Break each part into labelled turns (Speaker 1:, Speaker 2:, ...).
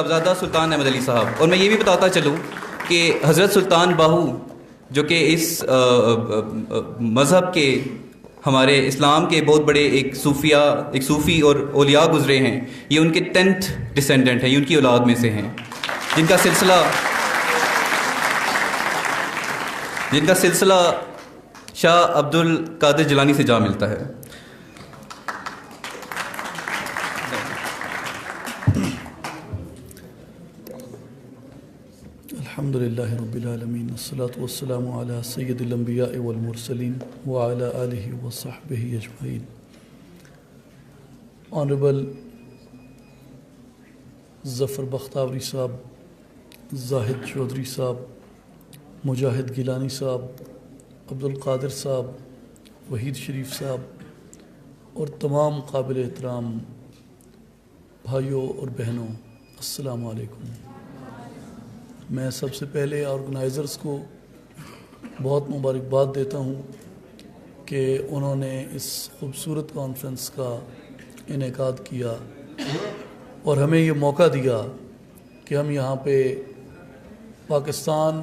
Speaker 1: صاحبزادہ سلطان احمد علی صاحب. اور میں یہ بھی بتاتا چلوں کہ حضرت سلطان باہو جو کہ اس مذہب کے ہمارے اسلام کے بہت بڑے ایک صوفی اور اولیاء گزرے ہیں، یہ ان کے 10th ڈسینڈنٹ ہیں، یہ ان کی اولاد میں سے ہیں، جن کا سلسلہ شاہ عبد القادر جیلانی سے جا ملتا ہے.
Speaker 2: الحمد للہ رب العالمین والصلاة والسلام علی سید الانبیاء والمرسلین وعلی آلہ وصحبہ اجمعین. آنریبل ظفر بختاوری صاحب، زاہد چودھری صاحب، مجاہد گیلانی صاحب، عبد القادر صاحب، وحید شریف صاحب اور تمام قابل احترام بھائیوں اور بہنوں، السلام علیکم. میں سب سے پہلے آرگنائزرز کو بہت مبارکباد دیتا ہوں کہ انہوں نے اس خوبصورت کانفرنس کا انعقاد کیا اور ہمیں یہ موقع دیا کہ ہم یہاں پہ پاکستان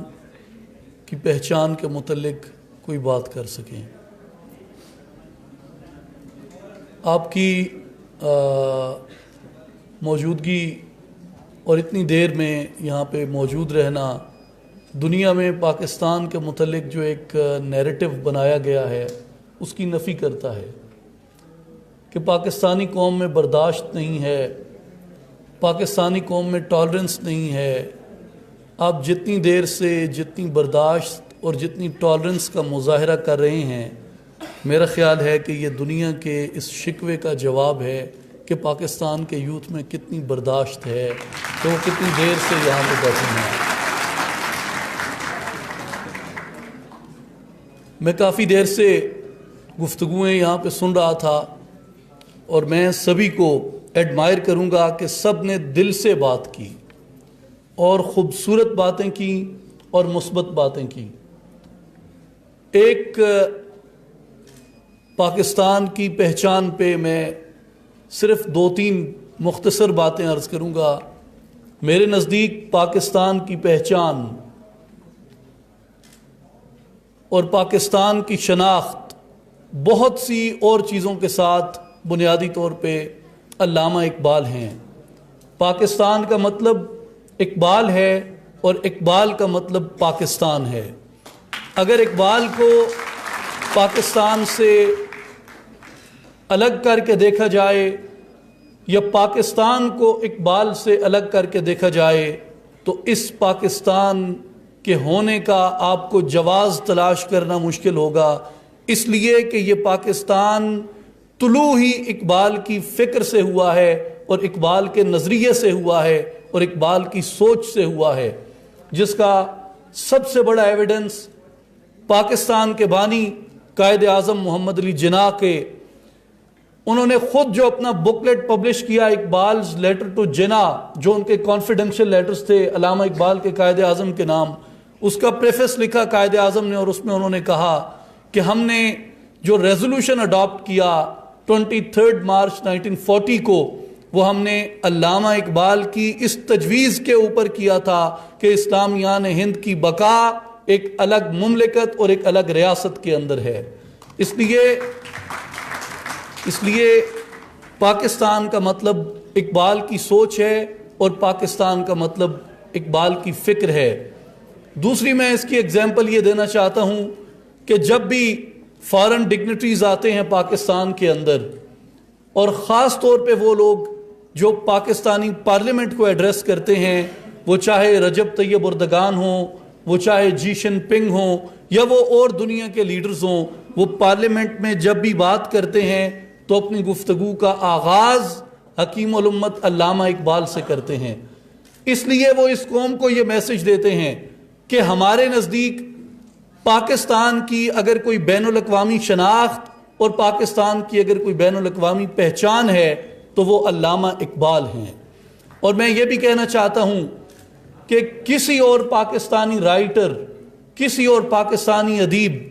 Speaker 2: کی پہچان کے متعلق کوئی بات کر سکیں. آپ کی موجودگی اور اتنی دیر میں یہاں پہ موجود رہنا دنیا میں پاکستان کے متعلق جو ایک نیریٹو بنایا گیا ہے اس کی نفی کرتا ہے کہ پاکستانی قوم میں برداشت نہیں ہے، پاکستانی قوم میں ٹالرنس نہیں ہے. آپ جتنی دیر سے جتنی برداشت اور جتنی ٹالرنس کا مظاہرہ کر رہے ہیں، میرا خیال ہے کہ یہ دنیا کے اس شکوے کا جواب ہے کہ پاکستان کے یوتھ میں کتنی برداشت ہے تو وہ کتنی دیر سے یہاں پہ بیٹھے ہیں. میں کافی دیر سے گفتگویں یہاں پہ سن رہا تھا اور میں سبھی کو ایڈمائر کروں گا کہ سب نے دل سے بات کی اور خوبصورت باتیں کی اور مثبت باتیں کی. ایک پاکستان کی پہچان پہ میں صرف 2-3 مختصر باتیں عرض کروں گا. میرے نزدیک پاکستان کی پہچان اور پاکستان کی شناخت بہت سی اور چیزوں کے ساتھ بنیادی طور پہ علامہ اقبال ہیں. پاکستان کا مطلب اقبال ہے اور اقبال کا مطلب پاکستان ہے. اگر اقبال کو پاکستان سے الگ کر کے دیکھا جائے یا پاکستان کو اقبال سے الگ کر کے دیکھا جائے تو اس پاکستان کے ہونے کا آپ کو جواز تلاش کرنا مشکل ہوگا، اس لیے کہ یہ پاکستان طلوع ہی اقبال کی فکر سے ہوا ہے اور اقبال کے نظریے سے ہوا ہے اور اقبال کی سوچ سے ہوا ہے، جس کا سب سے بڑا ایویڈنس پاکستان کے بانی قائد اعظم محمد علی جناح کے انہوں نے خود جو اپنا بکلیٹ پبلش کیا اقبال's لیٹر ٹو جناح، جو ان کے کانفیڈنشل لیٹرز تھے علامہ اقبال کے قائد اعظم کے نام، اس کا پریفیس لکھا قائد اعظم نے اور اس میں انہوں نے کہا کہ ہم نے جو ریزولوشن اڈاپٹ کیا 23 مارچ 1940 کو، وہ ہم نے علامہ اقبال کی اس تجویز کے اوپر کیا تھا کہ اسلامیان ہند کی بقا ایک الگ مملکت اور ایک الگ ریاست کے اندر ہے. اس لیے پاکستان کا مطلب اقبال کی سوچ ہے اور پاکستان کا مطلب اقبال کی فکر ہے. دوسری میں اس کی ایگزامپل یہ دینا چاہتا ہوں کہ جب بھی فارن ڈگنیٹریز آتے ہیں پاکستان کے اندر، اور خاص طور پہ وہ لوگ جو پاکستانی پارلیمنٹ کو ایڈریس کرتے ہیں، وہ چاہے رجب طیب اردگان ہوں، وہ چاہے جی شن پنگ ہوں یا وہ اور دنیا کے لیڈرز ہوں، وہ پارلیمنٹ میں جب بھی بات کرتے ہیں تو اپنی گفتگو کا آغاز حکیم الامت علامہ اقبال سے کرتے ہیں. اس لیے وہ اس قوم کو یہ میسج دیتے ہیں کہ ہمارے نزدیک پاکستان کی اگر کوئی بین الاقوامی شناخت اور پاکستان کی اگر کوئی بین الاقوامی پہچان ہے تو وہ علامہ اقبال ہیں. اور میں یہ بھی کہنا چاہتا ہوں کہ کسی اور پاکستانی رائٹر، کسی اور پاکستانی ادیب،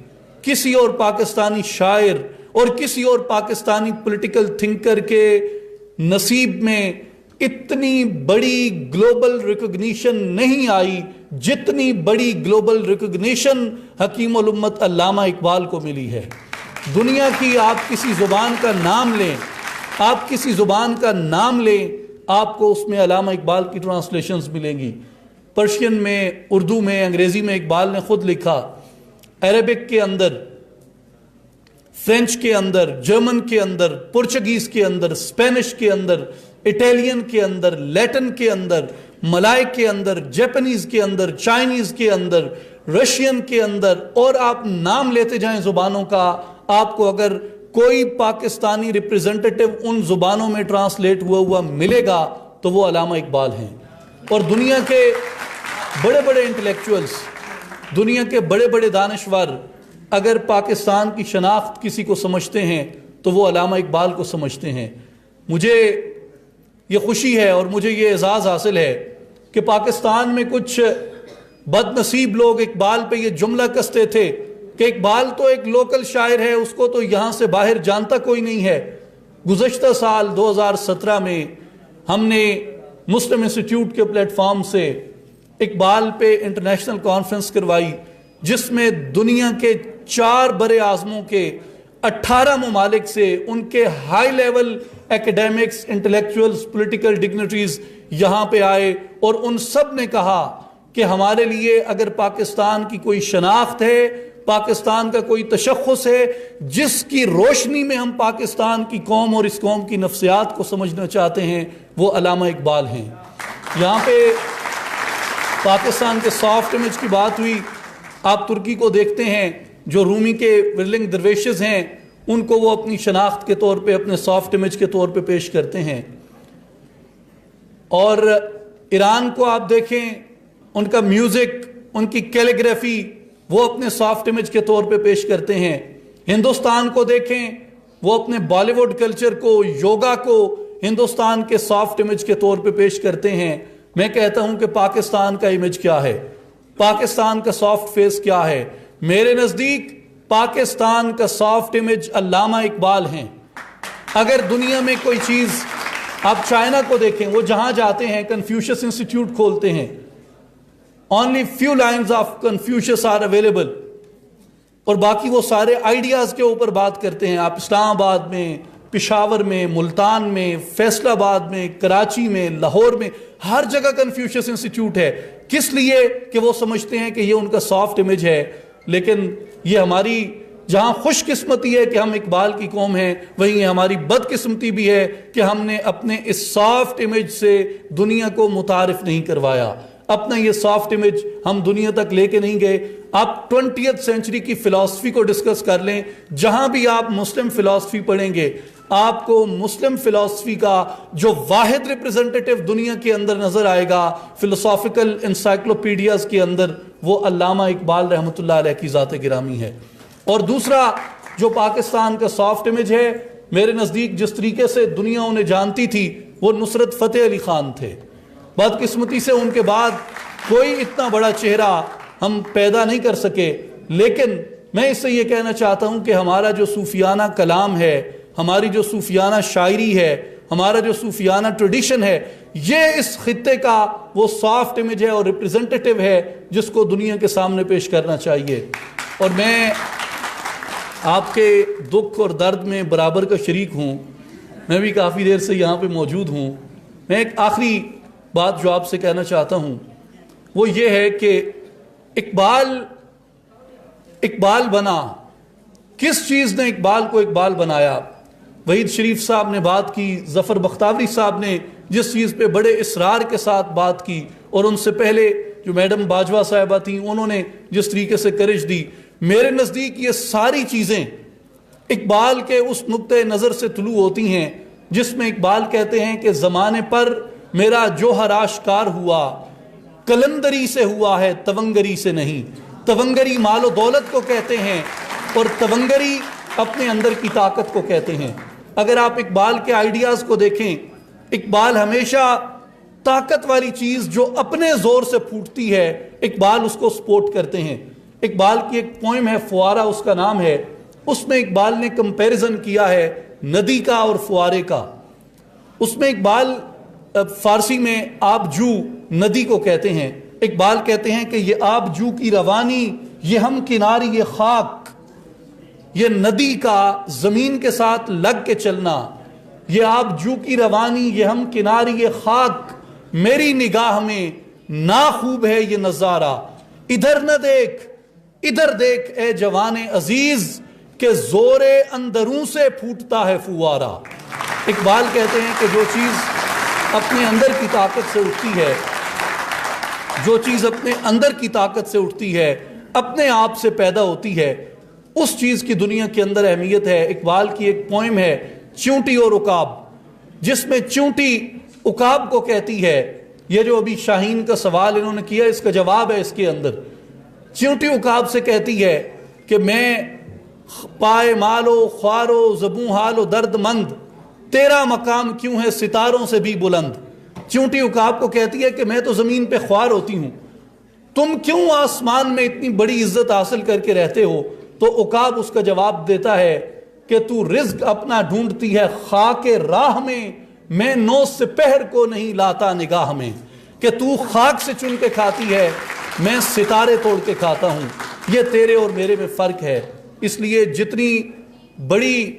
Speaker 2: کسی اور پاکستانی شاعر اور کسی اور پاکستانی پولیٹیکل تھنکر کے نصیب میں اتنی بڑی گلوبل ریکگنیشن نہیں آئی جتنی بڑی گلوبل ریکگنیشن حکیم الامت علامہ اقبال کو ملی ہے۔ دنیا کی آپ کسی زبان کا نام لیں، آپ کسی زبان کا نام لیں، آپ کو اس میں علامہ اقبال کی ٹرانسلیشنز ملیں گی۔ پرشین میں، اردو میں، انگریزی میں اقبال نے خود لکھا، عربک کے اندر، فرینچ کے اندر، جرمن کے اندر، پرتگیز کے اندر، اسپینش کے اندر، اٹیلین کے اندر، لیٹن کے اندر، ملائی کے اندر، جیپنیز کے اندر، چائنیز کے اندر، رشین کے اندر، اور آپ نام لیتے جائیں زبانوں کا، آپ کو اگر کوئی پاکستانی ریپریزنٹیٹو ان زبانوں میں ٹرانسلیٹ ہوا ملے گا تو وہ علامہ اقبال ہیں۔ اور دنیا کے بڑے بڑے انٹلیکچوئلز، دنیا کے بڑے بڑے دانشور اگر پاکستان کی شناخت کسی کو سمجھتے ہیں تو وہ علامہ اقبال کو سمجھتے ہیں۔ مجھے یہ خوشی ہے اور مجھے یہ اعزاز حاصل ہے کہ پاکستان میں کچھ بد نصیب لوگ اقبال پہ یہ جملہ کستے تھے کہ اقبال تو ایک لوکل شاعر ہے، اس کو تو یہاں سے باہر جانتا کوئی نہیں ہے۔ گزشتہ سال 2017 میں ہم نے مسلم انسٹیٹیوٹ کے پلیٹ فارم سے اقبال پہ انٹرنیشنل کانفرنس کروائی، جس میں دنیا کے 4 برے اعظموں کے 18 ممالک سے ان کے high level academics, intellectuals, political dignitaries یہاں پہ آئے، اور ان سب نے کہا کہ ہمارے لیے اگر پاکستان کی کوئی شناخت ہے، پاکستان کا کوئی تشخص ہے جس کی روشنی میں ہم پاکستان کی قوم اور اس قوم کی نفسیات کو سمجھنا چاہتے ہیں، وہ علامہ اقبال ہیں۔ یہاں پہ پاکستان کے سافٹ امیج کی بات ہوئی، آپ ترکی کو دیکھتے ہیں، جو رومی کے ورلنگ درویشز ہیں، ان کو وہ اپنی شناخت کے طور پہ، اپنے سافٹ امیج کے طور پہ پیش کرتے ہیں۔ اور ایران کو آپ دیکھیں، ان کا میوزک، ان کی کیلیگرافی وہ اپنے سافٹ امیج کے طور پہ پیش کرتے ہیں۔ ہندوستان کو دیکھیں، وہ اپنے بالی ووڈ کلچر کو، یوگا کو ہندوستان کے سافٹ امیج کے طور پہ پیش کرتے ہیں۔ میں کہتا ہوں کہ پاکستان کا امیج کیا ہے، پاکستان کا سافٹ فیس کیا ہے؟ میرے نزدیک پاکستان کا سافٹ امیج علامہ اقبال ہیں۔ اگر دنیا میں کوئی چیز، آپ چائنا کو دیکھیں، وہ جہاں جاتے ہیں کنفیوشس انسٹیٹیوٹ کھولتے ہیں، only few lines of Confucius are available، اور باقی وہ سارے آئیڈیاز کے اوپر بات کرتے ہیں۔ آپ اسلام آباد میں، پشاور میں، ملتان میں، فیصل آباد میں، کراچی میں، لاہور میں، ہر جگہ کنفیوشس انسٹیٹیوٹ ہے۔ کس لیے؟ کہ وہ سمجھتے ہیں کہ یہ ان کا سافٹ امیج ہے۔ لیکن یہ ہماری جہاں خوش قسمتی ہے کہ ہم اقبال کی قوم ہیں، وہیں ہماری بد قسمتی بھی ہے کہ ہم نے اپنے اس سافٹ امیج سے دنیا کو متعارف نہیں کروایا، اپنا یہ سافٹ امیج ہم دنیا تک لے کے نہیں گئے۔ آپ 20th سینچری کی فلسفی کو ڈسکس کر لیں، جہاں بھی آپ مسلم فلسفی پڑھیں گے، آپ کو مسلم فلسفی کا جو واحد ریپریزنٹیٹو دنیا کے اندر نظر آئے گا فلسافیکل انسائکلوپیڈیاز کے اندر، وہ علامہ اقبال رحمۃ اللہ علیہ کی ذات گرامی ہے۔ اور دوسرا جو پاکستان کا سافٹ امیج ہے، میرے نزدیک جس طریقے سے دنیا انہیں جانتی تھی، وہ نصرت فتح علی خان تھے۔ بدقسمتی سے ان کے بعد کوئی اتنا بڑا چہرہ ہم پیدا نہیں کر سکے، لیکن میں اس سے یہ کہنا چاہتا ہوں کہ ہمارا جو صوفیانہ کلام ہے، ہماری جو صوفیانہ شاعری ہے، ہمارا جو صوفیانہ ٹریڈیشن ہے، یہ اس خطے کا وہ سافٹ امیج ہے اور ریپریزنٹیٹو ہے جس کو دنیا کے سامنے پیش کرنا چاہیے۔ اور میں آپ کے دکھ اور درد میں برابر کا شریک ہوں، میں بھی کافی دیر سے یہاں پہ موجود ہوں۔ میں ایک آخری بات جو آپ سے کہنا چاہتا ہوں وہ یہ ہے کہ اقبال بنا، کس چیز نے اقبال کو اقبال بنایا؟ وحید شریف صاحب نے بات کی، ظفر بختیاری صاحب نے جس چیز پہ بڑے اصرار کے ساتھ بات کی، اور ان سے پہلے جو میڈم باجوہ صاحبہ تھیں انہوں نے جس طریقے سے کرج دی، میرے نزدیک یہ ساری چیزیں اقبال کے اس نقطۂ نظر سے طلوع ہوتی ہیں جس میں اقبال کہتے ہیں کہ زمانے پر میرا جوہر آشکار ہوا، کلندری سے ہوا ہے تونگری سے نہیں۔ تونگری مال و دولت کو کہتے ہیں اور تونگری اپنے اندر کی طاقت کو کہتے ہیں۔ اگر آپ اقبال کے آئیڈیاز کو دیکھیں، اقبال ہمیشہ طاقت والی چیز جو اپنے زور سے پھوٹتی ہے، اقبال اس کو سپورٹ کرتے ہیں۔ اقبال کی ایک پوئم ہے فوارہ اس کا نام ہے، اس میں اقبال نے کمپیریزن کیا ہے ندی کا اور فوارے کا۔ اس میں اقبال فارسی میں آب جو ندی کو کہتے ہیں. اقبال کہتے ہیں کہ یہ آب جو کی روانی، یہ ہم کناری یہ خاک، یہ ندی کا زمین کے ساتھ لگ کے چلنا، یہ آب جو کی روانی، یہ ہم کناری یہ خاک، میری نگاہ میں نا خوب ہے یہ نظارہ، ادھر نہ دیکھ ادھر دیکھ اے جوان عزیز، کہ زور اندروں سے پھوٹتا ہے فوارہ. اقبال کہتے ہیں کہ جو چیز اپنے اندر کی طاقت سے اٹھتی ہے، جو چیز اپنے اندر کی طاقت سے اٹھتی ہے، اپنے آپ سے پیدا ہوتی ہے، اس چیز کی دنیا کے اندر اہمیت ہے. اقبال کی ایک پوئم ہے چونٹی اور عقاب، جس میں چونٹی عقاب کو کہتی ہے، یہ جو ابھی شاہین کا سوال انہوں نے کیا اس کا جواب ہے اس کے اندر. چونٹی عقاب سے کہتی ہے کہ میں پائے مالو خوارو زبوں حالو درد مند، تیرا مقام کیوں ہے ستاروں سے بھی بلند. چونٹی عقاب کو کہتی ہے کہ میں تو زمین پہ خوار ہوتی ہوں، تم کیوں آسمان میں اتنی بڑی عزت حاصل کر کے رہتے ہو؟ تو عقاب اس کا جواب دیتا ہے کہ تو رزق اپنا ڈھونڈتی ہے خاک راہ میں نو سپہر کو نہیں لاتا نگاہ میں. کہ تو خاک سے چن کے کھاتی ہے، میں ستارے توڑ کے کھاتا ہوں. یہ تیرے اور میرے میں فرق ہے. اس لیے جتنی بڑی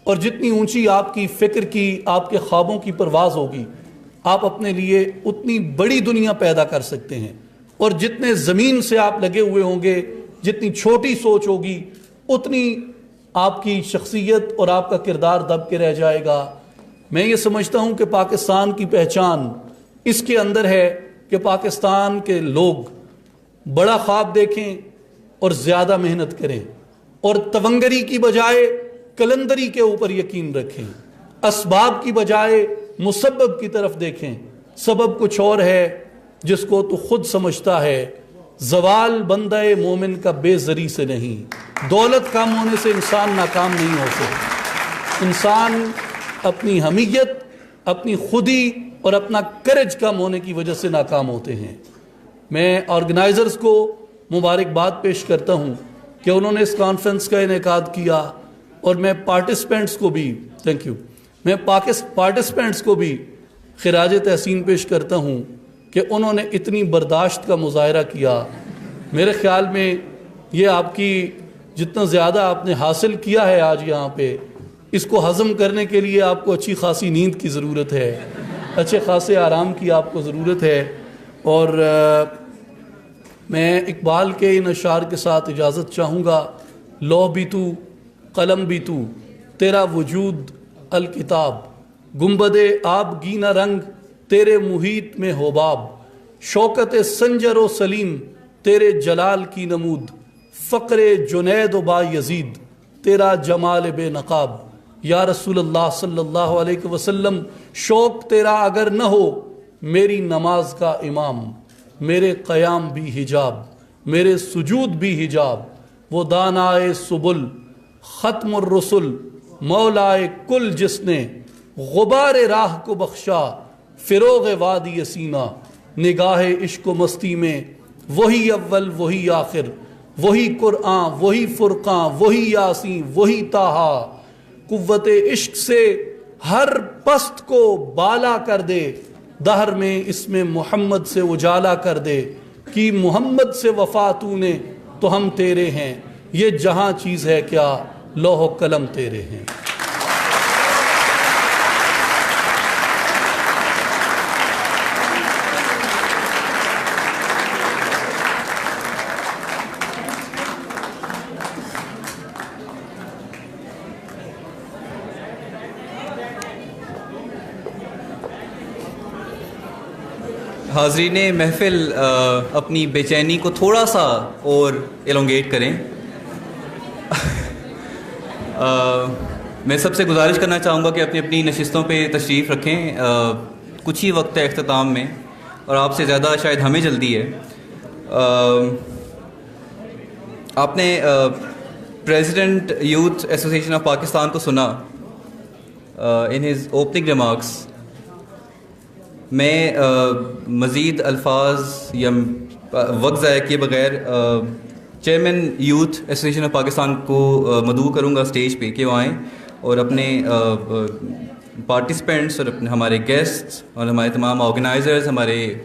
Speaker 2: اور جتنی اونچی آپ کی فکر کی، آپ کے خوابوں کی پرواز ہوگی، آپ اپنے لیے اتنی بڑی دنیا پیدا کر سکتے ہیں. اور جتنے زمین سے آپ لگے ہوئے ہوں گے، جتنی چھوٹی سوچ ہوگی، اتنی آپ کی شخصیت اور آپ کا کردار دب کے رہ جائے گا. میں یہ سمجھتا ہوں کہ پاکستان کی پہچان اس کے اندر ہے کہ پاکستان کے لوگ بڑا خواب دیکھیں اور زیادہ محنت کریں، اور تونگری کی بجائے کلندری کے اوپر یقین رکھیں، اسباب کی بجائے مسبب کی طرف دیکھیں. سبب کچھ اور ہے جس کو تو خود سمجھتا ہے، زوال بندہ مومن کا بے زری سے نہیں. دولت کم ہونے سے انسان ناکام نہیں ہو سکتا. انسان اپنی حمیت، اپنی خودی اور اپنا کرج کم ہونے کی وجہ سے ناکام ہوتے ہیں. میں آرگنائزرز کو مبارکباد پیش کرتا ہوں کہ انہوں نے اس کانفرنس کا انعقاد کیا، اور میں پارٹیسپینٹس کو بھی پارٹیسپینٹس کو بھی خراج تحسین پیش کرتا ہوں کہ انہوں نے اتنی برداشت کا مظاہرہ کیا. میرے خیال میں یہ آپ کی جتنا زیادہ آپ نے حاصل کیا ہے آج یہاں پہ، اس کو ہضم کرنے کے لیے آپ کو اچھی خاصی نیند کی ضرورت ہے، اچھے خاصے آرام کی آپ کو ضرورت ہے. اور میں اقبال کے ان اشعار کے ساتھ اجازت چاہوں گا. لوح بھی تو قلم بھی تو، تیرا وجود الکتاب، گنبد آب گینا رنگ تیرے محیط میں حباب، شوکت سنجر و سلیم تیرے جلال کی نمود، فقر جنید و با یزید تیرا جمال بے نقاب. یا رسول اللہ صلی اللہ علیہ وسلم، شوق تیرا اگر نہ ہو میری نماز کا امام، میرے قیام بھی حجاب، میرے سجود بھی حجاب. وہ دانائے سبل ختم الرسل مولائے کل، جس نے غبار راہ کو بخشا فروغ وادی سینہ. نگاہ عشق و مستی میں وہی اول وہی آخر، وہی قرآن وہی فرقان وہی یاسین وہی طٰہٰ. قوت عشق سے ہر پست کو بالا کر دے، دہر میں اس میں محمد سے اجالا کر دے. کہ محمد سے وفا تو نے تو ہم تیرے ہیں، یہ جہاں چیز ہے کیا لوح و قلم تیرے ہیں.
Speaker 1: حاضرین محفل اپنی بے چینی کو تھوڑا سا اور ایلونگیٹ کریں. میں سب سے گزارش کرنا چاہوں گا کہ اپنی اپنی نشستوں پہ تشریف رکھیں. کچھ ہی وقت ہے اختتام میں، اور آپ سے زیادہ شاید ہمیں جلدی ہے. آپ نے president youth association of Pakistan کو سنا ان ہز اوپننگ ریمارکس. میں مزید الفاظ یا وقت ضائع کیے بغیر chairman youth association of Pakistan کو مدعو کروں گا اسٹیج پہ کہ وہ آئیں اور اپنے پارٹیسپینٹس اور ہمارے گیسٹ اور ہمارے تمام آرگنائزرز، ہمارے